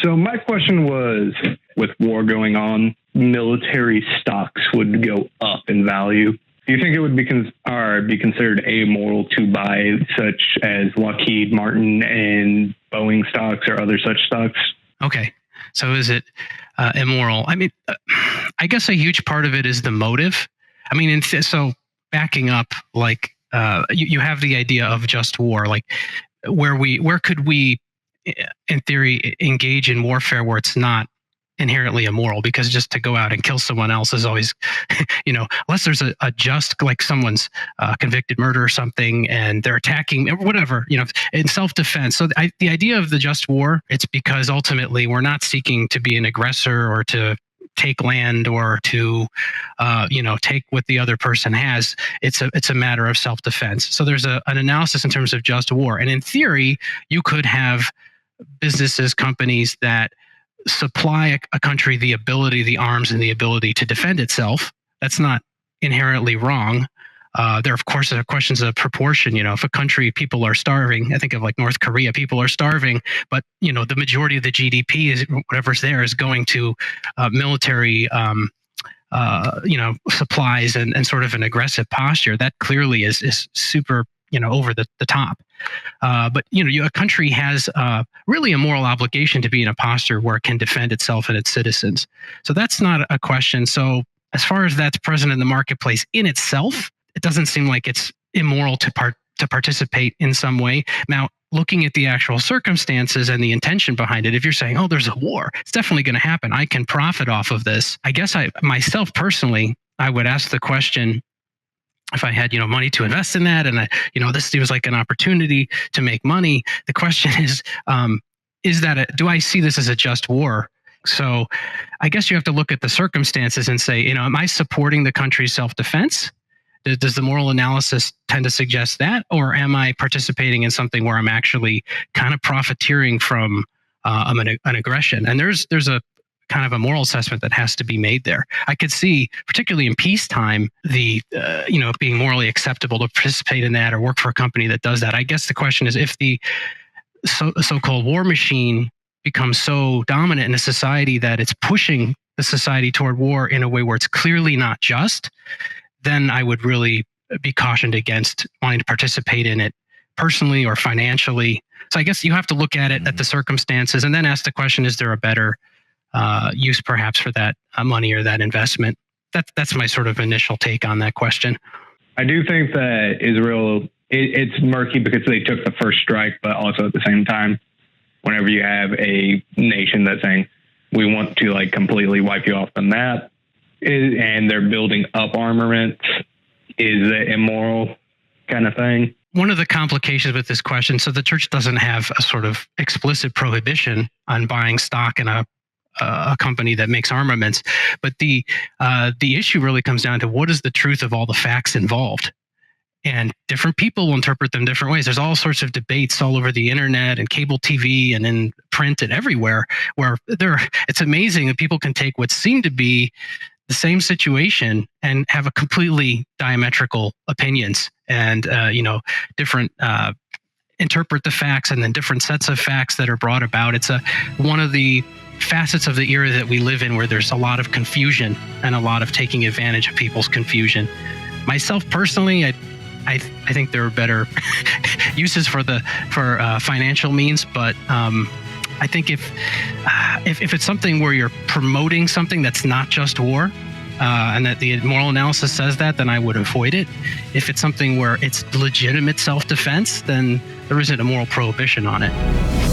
So my question was, with war going on, military stocks would go up in value. Do you think it would be considered amoral to buy such as Lockheed Martin and Boeing stocks or other such stocks? Okay. So is it immoral? I mean, I guess a huge part of it is the motive. I mean, so backing up, like you have the idea of just war, like where could we, in theory, engage in warfare where it's not inherently immoral? Because just to go out and kill someone else is always, unless there's a just, like someone's convicted murder or something and they're attacking, whatever, in self-defense. So the idea of the just war, it's because ultimately we're not seeking to be an aggressor or to take land or to, take what the other person has. It's a matter of self-defense. So there's an analysis in terms of just war. And in theory, you could have businesses, companies that supply a country the ability, the arms, and the ability to defend itself. That's not inherently wrong. There, of course, are questions of proportion. If a country, people are starving, I think of like North Korea, people are starving, but the majority of the GDP is whatever's there is going to military, supplies and sort of an aggressive posture. That clearly is super, over the top. But a country has really a moral obligation to be in a posture where it can defend itself and its citizens. So that's not a question. So as far as that's present in the marketplace in itself, it doesn't seem like it's immoral to participate in some way. Now, looking at the actual circumstances and the intention behind it, if you're saying, oh, there's a war, it's definitely going to happen, I can profit off of this. I guess myself personally, I would ask the question, if I had, money to invest in that, and this seems like an opportunity to make money. The question is that do I see this as a just war? So I guess you have to look at the circumstances and say, am I supporting the country's self-defense? Does the moral analysis tend to suggest that, or am I participating in something where I'm actually kind of profiteering from an aggression? And there's a kind of a moral assessment that has to be made there. I could see, particularly in peacetime, the being morally acceptable to participate in that or work for a company that does that. I guess the question is, if the so-called war machine becomes so dominant in a society that it's pushing the society toward war in a way where it's clearly not just, then I would really be cautioned against wanting to participate in it personally or financially. So I guess you have to look at it at the circumstances and then ask the question, is there a better use perhaps for that money or that investment? That's my sort of initial take on that question. I do think that Israel, it's murky because they took the first strike, but also at the same time, whenever you have a nation that's saying, we want to like completely wipe you off the map, and they're building up armaments, is it immoral kind of thing? One of the complications with this question, so the church doesn't have a sort of explicit prohibition on buying stock in a company that makes armaments, but the issue really comes down to what is the truth of all the facts involved, and different people will interpret them different ways. There's all sorts of debates all over the internet and cable TV and in print and everywhere where it's amazing that people can take what seem to be the same situation and have a completely diametrical opinions and different interpret the facts and then different sets of facts that are brought about. It's one of the facets of the era that we live in where there's a lot of confusion and a lot of taking advantage of people's confusion. Myself personally, I think there are better uses for financial means, but I think if it's something where you're promoting something that's not just war, and that the moral analysis says that, then I would avoid it. If it's something where it's legitimate self-defense, then there isn't a moral prohibition on it.